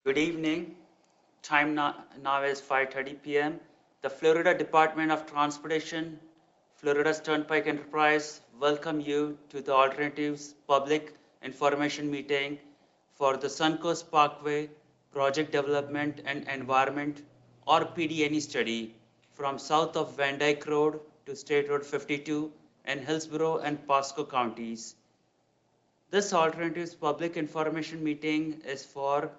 Good evening. Time now is 5:30 p.m. The Florida Department of Transportation, Florida's Turnpike Enterprise welcome you to the Alternatives Public Information Meeting for the Suncoast Parkway Project Development and Environment or PD&E study from south of Dyke Road to State Road 52 in Hillsborough and Pasco counties. This Alternatives Public Information Meeting is for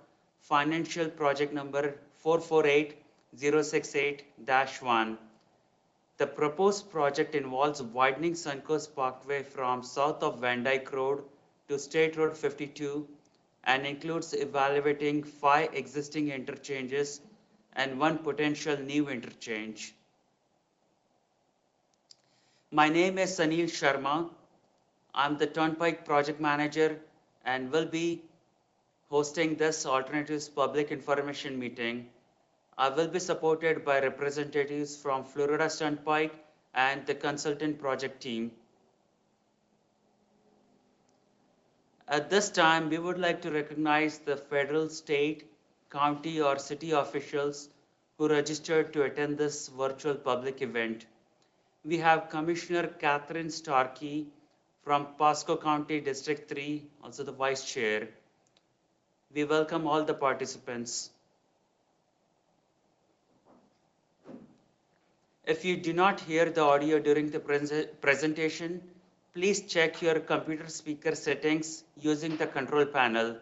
financial project number 448068-1. The proposed project involves widening Suncoast Parkway from south of Van Dyke Road to State Road 52 and includes evaluating 5 existing interchanges and 1 potential new interchange. My name is Sanil Sharma. I'm the Turnpike Project Manager and will be hosting this Alternatives Public Information Meeting. I will be supported by representatives from Florida Turnpike and the consultant project team. At this time, we would like to recognize the federal, state, county, or city officials who registered to attend this virtual public event. We have Commissioner Catherine Starkey from Pasco County District 3, also the Vice Chair. We welcome all the participants. If you do not hear the audio during the presentation, please check your computer speaker settings using the control panel.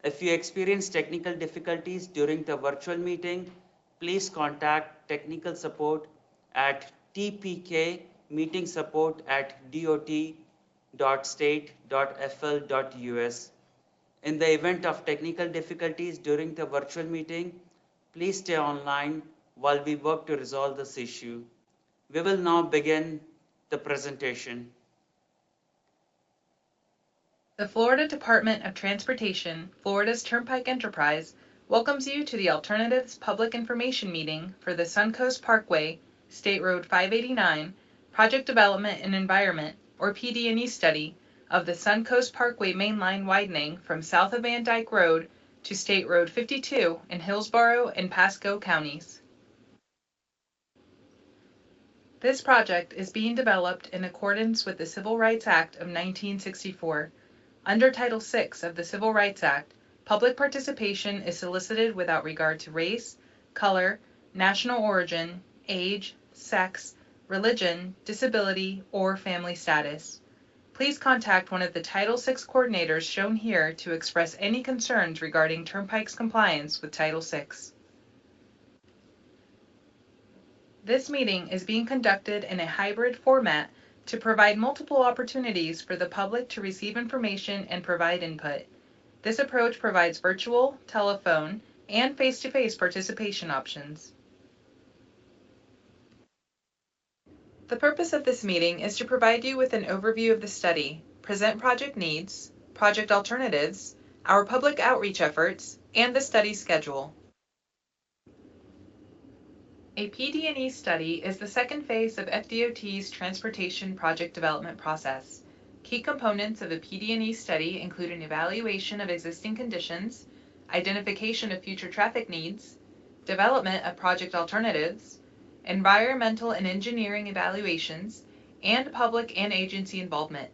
If you experience technical difficulties during the virtual meeting, please contact technical support at tpk-meetingsupport@dot.state.fl.us. In the event of technical difficulties during the virtual meeting, please stay online while we work to resolve this issue. We will now begin the presentation. The Florida Department of Transportation, Florida's Turnpike Enterprise, welcomes you to the Alternatives Public Information Meeting for the Suncoast Parkway, State Road 589, Project Development and Environment, or PD&E study of the Suncoast Parkway Mainline widening from south of Van Dyke Road to State Road 52 in Hillsborough and Pasco counties. This project is being developed in accordance with the Civil Rights Act of 1964. Under Title VI of the Civil Rights Act, public participation is solicited without regard to race, color, national origin, age, sex, religion, disability, or family status. Please contact one of the Title VI coordinators shown here to express any concerns regarding Turnpike's compliance with Title VI. This meeting is being conducted in a hybrid format to provide multiple opportunities for the public to receive information and provide input. This approach provides virtual, telephone, and face-to-face participation options. The purpose of this meeting is to provide you with an overview of the study, present project needs, project alternatives, our public outreach efforts, and the study schedule. A PD&E study is the second phase of FDOT's transportation project development process. Key components of a PD&E study include an evaluation of existing conditions, identification of future traffic needs, development of project alternatives, environmental and engineering evaluations, and public and agency involvement.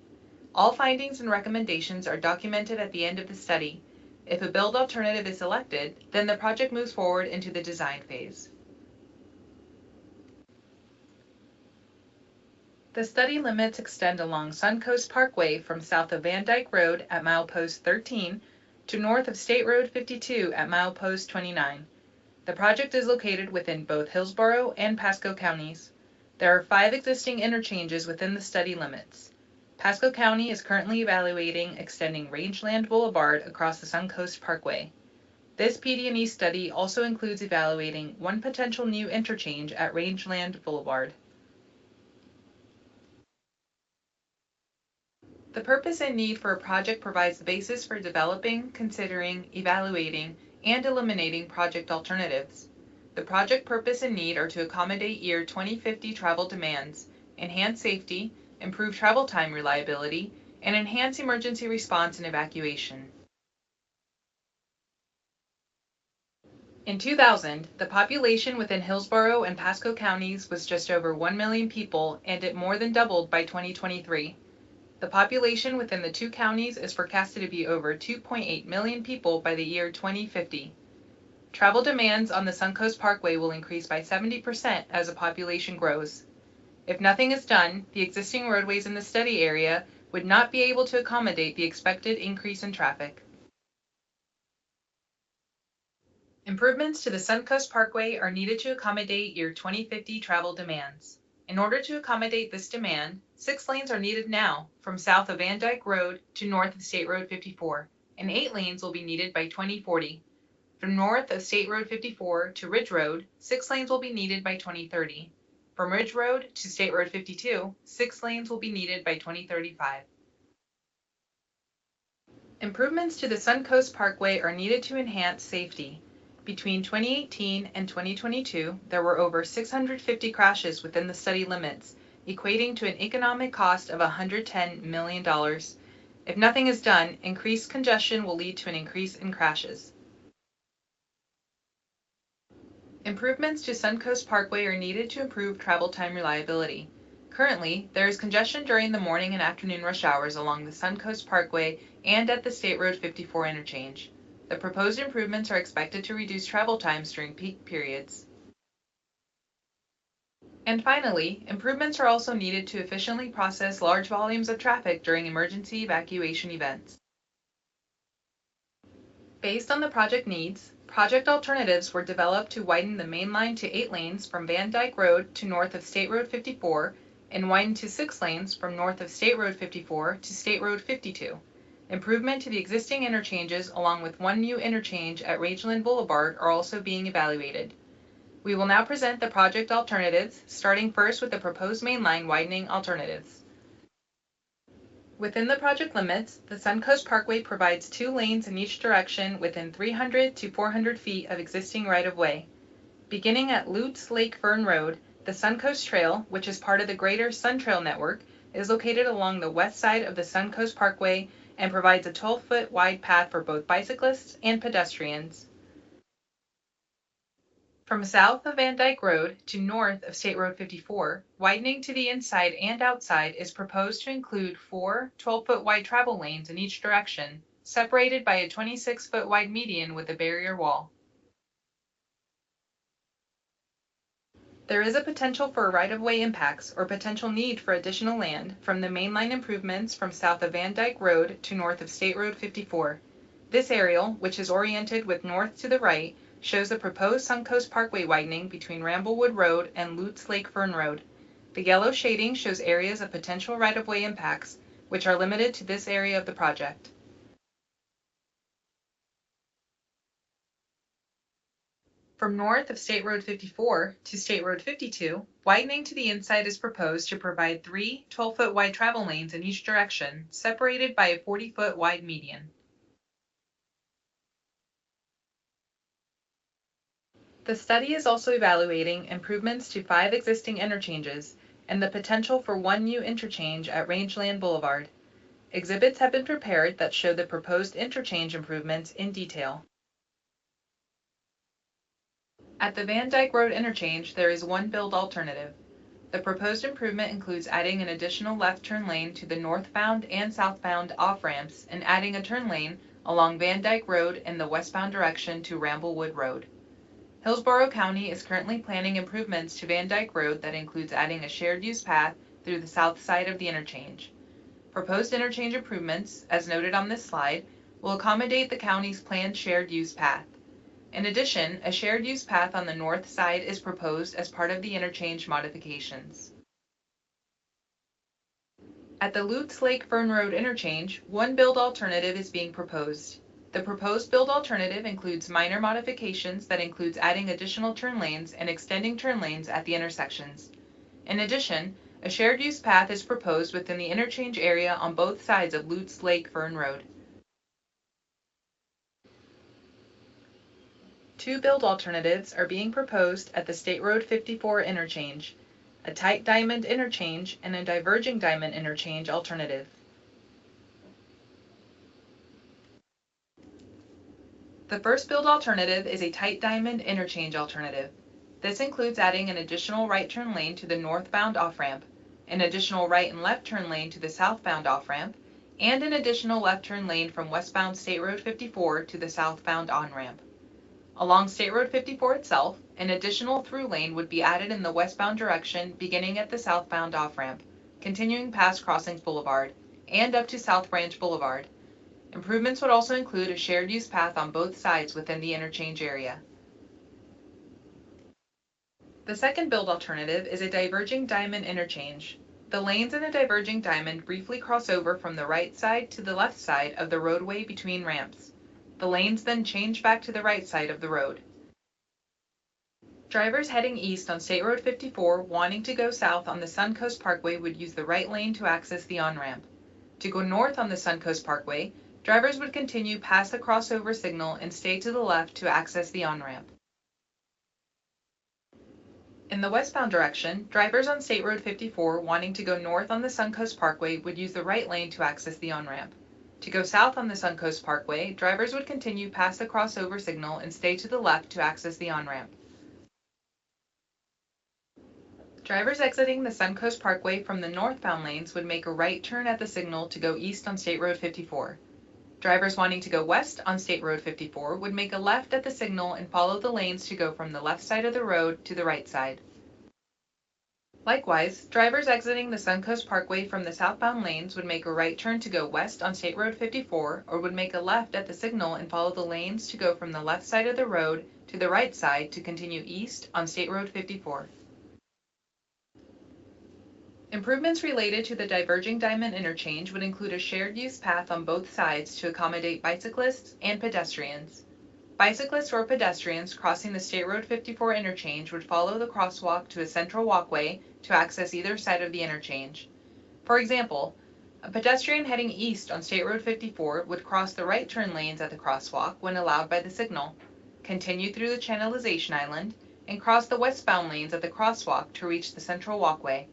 All findings and recommendations are documented at the end of the study. If a build alternative is selected, then the project moves forward into the design phase. The study limits extend along Suncoast Parkway from south of Van Dyke Road at milepost 13 to north of State Road 52 at milepost 29. The project is located within both Hillsborough and Pasco counties. There are 5 existing interchanges within the study limits. Pasco County is currently evaluating extending Rangeland Boulevard across the Suncoast Parkway. This PD&E study also includes evaluating 1 potential new interchange at Rangeland Boulevard. The purpose and need for a project provides the basis for developing, considering, evaluating, and eliminating project alternatives. The project purpose and need are to accommodate year 2050 travel demands, enhance safety, improve travel time reliability, and enhance emergency response and evacuation. In 2000, the population within Hillsborough and Pasco Counties was just over 1 million people, and it more than doubled by 2023. The population within the two counties is forecasted to be over 2.8 million people by the year 2050. Travel demands on the Suncoast Parkway will increase by 70% as the population grows. If nothing is done, the existing roadways in the study area would not be able to accommodate the expected increase in traffic. Improvements to the Suncoast Parkway are needed to accommodate year 2050 travel demands. In order to accommodate this demand, 6 lanes are needed now from south of Dyke Road to north of State Road 54, and 8 lanes will be needed by 2040. From north of State Road 54 to Ridge Road, 6 lanes will be needed by 2030. From Ridge Road to State Road 52, 6 lanes will be needed by 2035. Improvements to the Suncoast Parkway are needed to enhance safety. Between 2018 and 2022, there were over 650 crashes within the study limits, equating to an economic cost of $110 million. If nothing is done, increased congestion will lead to an increase in crashes. Improvements to Suncoast Parkway are needed to improve travel time reliability. Currently, there is congestion during the morning and afternoon rush hours along the Suncoast Parkway and at the State Road 54 interchange. The proposed improvements are expected to reduce travel times during peak periods. And finally, improvements are also needed to efficiently process large volumes of traffic during emergency evacuation events. Based on the project needs, project alternatives were developed to widen the Mainline to 8 lanes from Dyke Road to north of State Road 54 and widen to 6 lanes from north of State Road 54 to State Road 52. Improvement to the existing interchanges along with one new interchange at Rangeland Boulevard are also being evaluated. We will now present the project alternatives, starting first with the proposed Mainline widening alternatives. Within the project limits, the Suncoast Parkway provides 2 lanes in each direction within 300 to 400 feet of existing right-of-way. Beginning at Lutz Lake Fern Road, the Suncoast Trail, which is part of the greater Sun Trail network, is located along the west side of the Suncoast Parkway and provides a 12-foot wide path for both bicyclists and pedestrians. From south of Dyke Road to north of State Road 54, widening to the inside and outside is proposed to include 4 12-foot wide travel lanes in each direction, separated by a 26-foot wide median with a barrier wall. There is a potential for right-of-way impacts or potential need for additional land from the mainline improvements from south of Dyke Road to north of State Road 54. This aerial, which is oriented with north to the right, shows the proposed Suncoast Parkway widening between Ramblewood Road and Lutz Lake Fern Road. The yellow shading shows areas of potential right-of-way impacts, which are limited to this area of the project. From north of State Road 54 to State Road 52, widening to the inside is proposed to provide 3 12-foot wide travel lanes in each direction, separated by a 40-foot wide median. The study is also evaluating improvements to 5 existing interchanges and the potential for 1 new interchange at Rangeland Boulevard. Exhibits have been prepared that show the proposed interchange improvements in detail. At the Dyke Road interchange, there is 1 build alternative. The proposed improvement includes adding an additional left turn lane to the northbound and southbound off-ramps and adding a turn lane along Dyke Road in the westbound direction to Ramblewood Road. Hillsborough County is currently planning improvements to Dyke Road that includes adding a shared use path through the south side of the interchange. Proposed interchange improvements, as noted on this slide, will accommodate the county's planned shared use path. In addition, a shared use path on the north side is proposed as part of the interchange modifications. At the Lutz Lake Fern Road interchange, 1 build alternative is being proposed. The proposed build alternative includes minor modifications that includes adding additional turn lanes and extending turn lanes at the intersections. In addition, a shared use path is proposed within the interchange area on both sides of Lutz Lake Fern Road. 2 build alternatives are being proposed at the State Road 54 interchange, a tight diamond interchange and a diverging diamond interchange alternative. The first build alternative is a tight diamond interchange alternative. This includes adding an additional right turn lane to the northbound off-ramp, an additional right and left turn lane to the southbound off-ramp, and an additional left turn lane from westbound State Road 54 to the southbound on-ramp. Along State Road 54 itself, an additional through lane would be added in the westbound direction beginning at the southbound off-ramp, continuing past Crossings Boulevard, and up to South Branch Boulevard. Improvements would also include a shared use path on both sides within the interchange area. The second build alternative is a diverging diamond interchange. The lanes in a diverging diamond briefly cross over from the right side to the left side of the roadway between ramps. The lanes then change back to the right side of the road. Drivers heading east on State Road 54 wanting to go south on the Suncoast Parkway would use the right lane to access the on-ramp. To go north on the Suncoast Parkway, drivers would continue past the crossover signal and stay to the left to access the on-ramp. In the westbound direction, drivers on State Road 54 wanting to go north on the Suncoast Parkway would use the right lane to access the on-ramp. To go south on the Suncoast Parkway, drivers would continue past the crossover signal and stay to the left to access the on-ramp. Drivers exiting the Suncoast Parkway from the northbound lanes would make a right turn at the signal to go east on State Road 54. Drivers wanting to go west on State Road 54 would make a left at the signal and follow the lanes to go from the left side of the road to the right side. Likewise, drivers exiting the Suncoast Parkway from the southbound lanes would make a right turn to go west on State Road 54 or would make a left at the signal and follow the lanes to go from the left side of the road to the right side to continue east on State Road 54. Improvements related to the diverging diamond interchange would include a shared use path on both sides to accommodate bicyclists and pedestrians. Bicyclists or pedestrians crossing the State Road 54 interchange would follow the crosswalk to a central walkway to access either side of the interchange. For example, a pedestrian heading east on State Road 54 would cross the right turn lanes at the crosswalk when allowed by the signal, continue through the channelization island, and cross the westbound lanes at the crosswalk to reach the central walkway.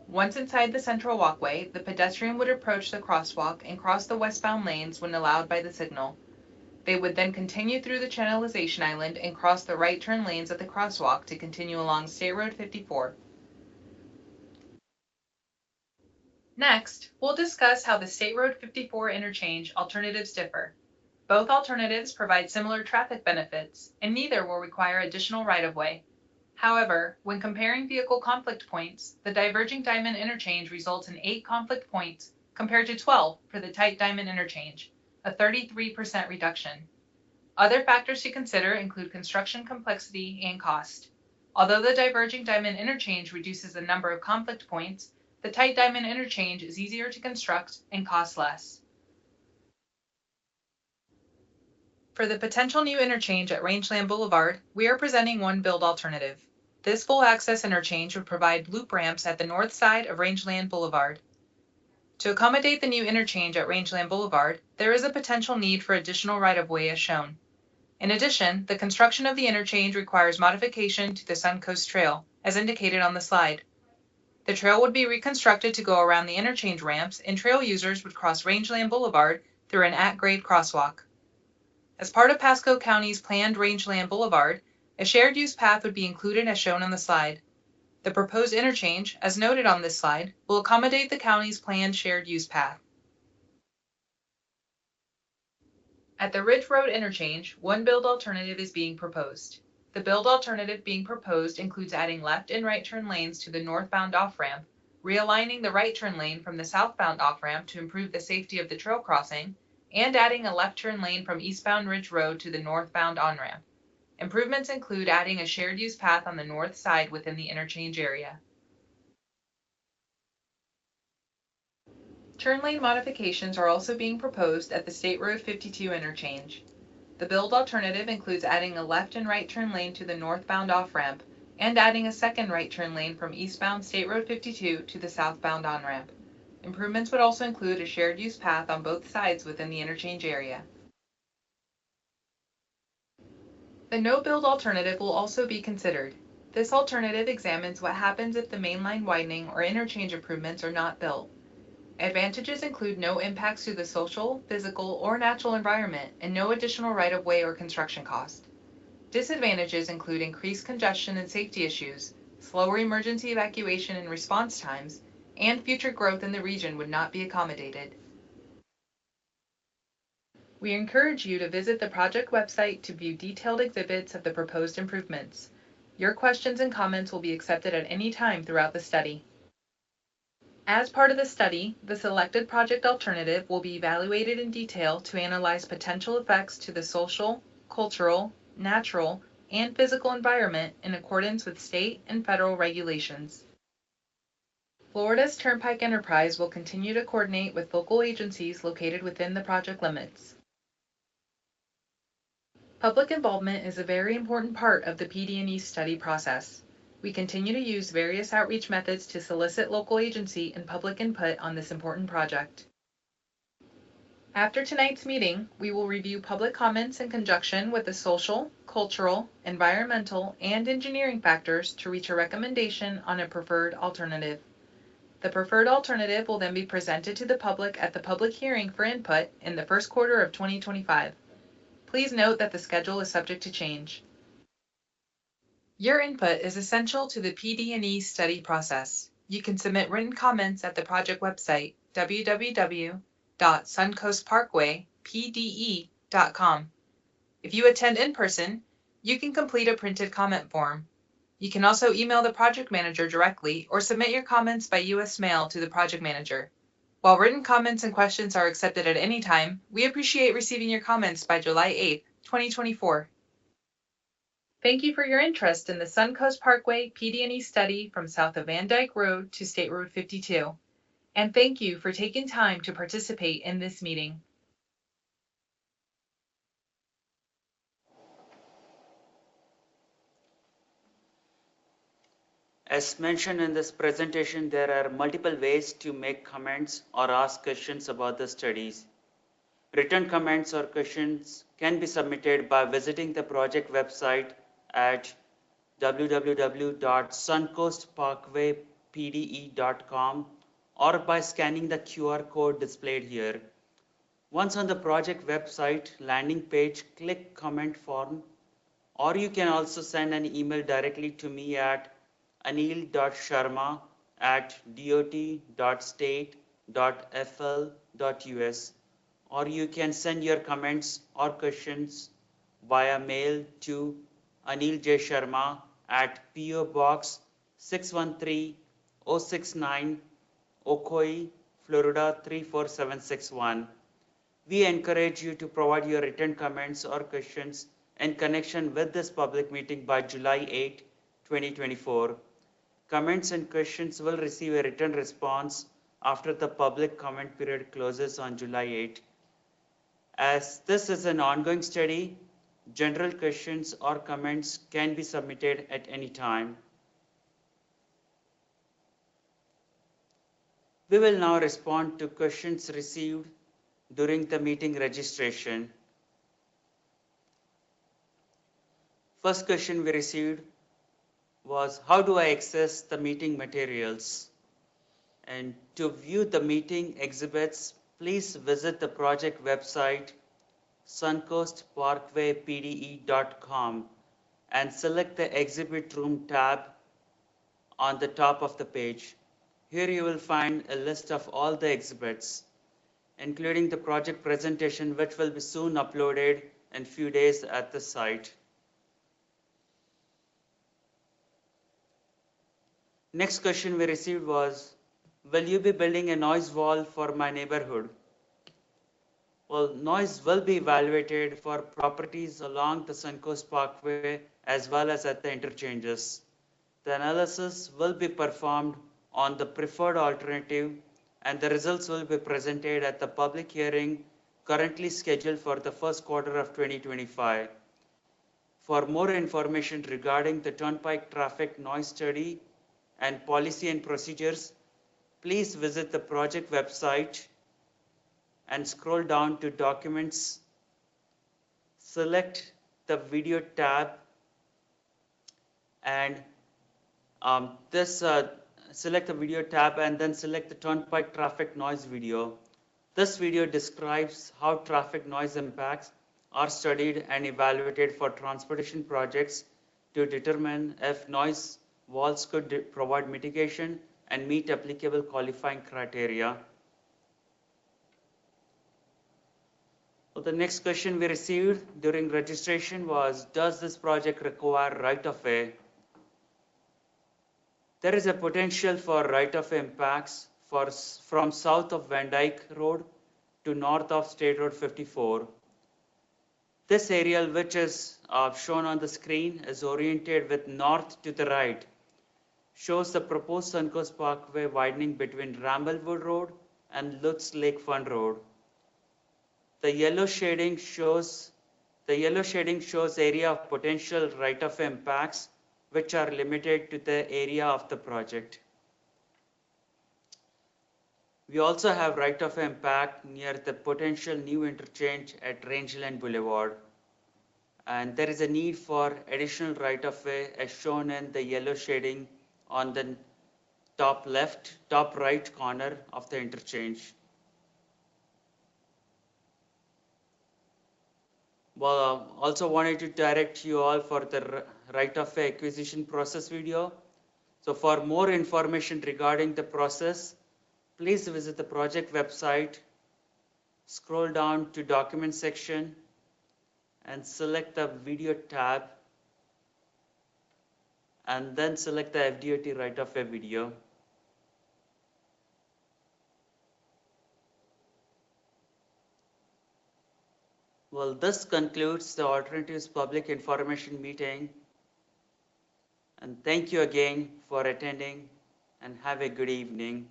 Once inside the central walkway, the pedestrian would approach the crosswalk and cross the westbound lanes when allowed by the signal. They would then continue through the channelization island and cross the right turn lanes at the crosswalk to continue along State Road 54. Next, we'll discuss how the State Road 54 interchange alternatives differ. Both alternatives provide similar traffic benefits, and neither will require additional right-of-way. However, when comparing vehicle conflict points, the diverging diamond interchange results in 8 conflict points compared to 12 for the tight diamond interchange, a 33% reduction. Other factors to consider include construction complexity and cost. Although the diverging diamond interchange reduces the number of conflict points, the tight diamond interchange is easier to construct and costs less. For the potential new interchange at Rangeland Boulevard, we are presenting one build alternative. This full access interchange would provide loop ramps at the north side of Rangeland Boulevard. To accommodate the new interchange at Rangeland Boulevard, there is a potential need for additional right-of-way as shown. In addition, the construction of the interchange requires modification to the Suncoast Trail, as indicated on the slide. The trail would be reconstructed to go around the interchange ramps, and trail users would cross Rangeland Boulevard through an at-grade crosswalk. As part of Pasco County's planned Rangeland Boulevard, a shared use path would be included as shown on the slide. The proposed interchange, as noted on this slide, will accommodate the county's planned shared use path. At the Ridge Road interchange, one build alternative is being proposed. The build alternative being proposed includes adding left and right turn lanes to the northbound off-ramp, realigning the right turn lane from the southbound off-ramp to improve the safety of the trail crossing, and adding a left turn lane from eastbound Ridge Road to the northbound on-ramp. Improvements include adding a shared use path on the north side within the interchange area. Turn lane modifications are also being proposed at the State Road 52 interchange. The build alternative includes adding a left and right turn lane to the northbound off-ramp and adding a second right turn lane from eastbound State Road 52 to the southbound on-ramp. Improvements would also include a shared use path on both sides within the interchange area. The no-build alternative will also be considered. This alternative examines what happens if the mainline widening or interchange improvements are not built. Advantages include no impacts to the social, physical, or natural environment and no additional right-of-way or construction cost. Disadvantages include increased congestion and safety issues, slower emergency evacuation and response times, and future growth in the region would not be accommodated. We encourage you to visit the project website to view detailed exhibits of the proposed improvements. Your questions and comments will be accepted at any time throughout the study. As part of the study, the selected project alternative will be evaluated in detail to analyze potential effects to the social, cultural, natural, and physical environment in accordance with state and federal regulations. Florida's Turnpike Enterprise will continue to coordinate with local agencies located within the project limits. Public involvement is a very important part of the PD&E study process. We continue to use various outreach methods to solicit local agency and public input on this important project. After tonight's meeting, we will review public comments in conjunction with the social, cultural, environmental, and engineering factors to reach a recommendation on a preferred alternative. The preferred alternative will then be presented to the public at the public hearing for input in the first quarter of 2025. Please note that the schedule is subject to change. Your input is essential to the PD&E study process. You can submit written comments at the project website, www.suncoastparkwaypde.com. If you attend in person, you can complete a printed comment form. You can also email the project manager directly or submit your comments by U.S. mail to the project manager. While written comments and questions are accepted at any time, we appreciate receiving your comments by July 8, 2024. Thank you for your interest in the Suncoast Parkway PD&E study from south of Dyke Road to State Road 52. And thank you for taking time to participate in this meeting. As mentioned in this presentation, there are multiple ways to make comments or ask questions about the studies. Written comments or questions can be submitted by visiting the project website at www.suncoastparkwaypde.com or by scanning the QR code displayed here. Once on the project website landing page, click comment form, or you can also send an email directly to me at anil.sharma@dot.state.fl.us, or you can send your comments or questions via mail to Anil J. Sharma at PO Box 613069, Ocoee, Florida 34761. We encourage you to provide your written comments or questions in connection with this public meeting by July 8, 2024. Comments and questions will receive a written response after the public comment period closes on July 8. As this is an ongoing study, general questions or comments can be submitted at any time. We will now respond to questions received during the meeting registration. First question we received was, how do I access the meeting materials? And to view the meeting exhibits, please visit the project website suncoastparkwaypde.com and select the Exhibit Room tab on the top of the page. Here you will find a list of all the exhibits, including the project presentation, which will be soon uploaded in few days at the site. Next question we received was, will you be building a noise wall for my neighborhood? Well, noise will be evaluated for properties along the Suncoast Parkway as well as at the interchanges. The analysis will be performed on the preferred alternative, and the results will be presented at the public hearing currently scheduled for the first quarter of 2025. For more information regarding the Turnpike Traffic Noise Study and policy and procedures, please visit the project website and scroll down to Documents. Select the Video tab, and this select the video tab and then select the Turnpike traffic noise video. This video describes how traffic noise impacts are studied and evaluated for transportation projects to determine if noise walls could provide mitigation and meet applicable qualifying criteria. Well, the next question we received during registration was, does this project require right-of-way? There is a potential for right-of-way impacts from south of Dyke Road to north of State Road 54. This area, which is shown on the screen, is oriented with north to the right, shows the proposed Suncoast Parkway widening between Ramblewood Road and Lutz Lakefront Road. The yellow shading shows area of potential right-of-way impacts, which are limited to the area of the project. We also have right-of-way impact near the potential new interchange at Rangeland Boulevard. And there is a need for additional right-of-way as shown in the yellow shading on the top right corner of the interchange. Well, also wanted to direct you all for the right-of-way acquisition process video. So for more information regarding the process, please visit the project website, scroll down to document section, and select the video tab, and then select the FDOT right-of-way video. Well, this concludes the Alternatives Public Information Meeting. And thank you again for attending, and have a good evening.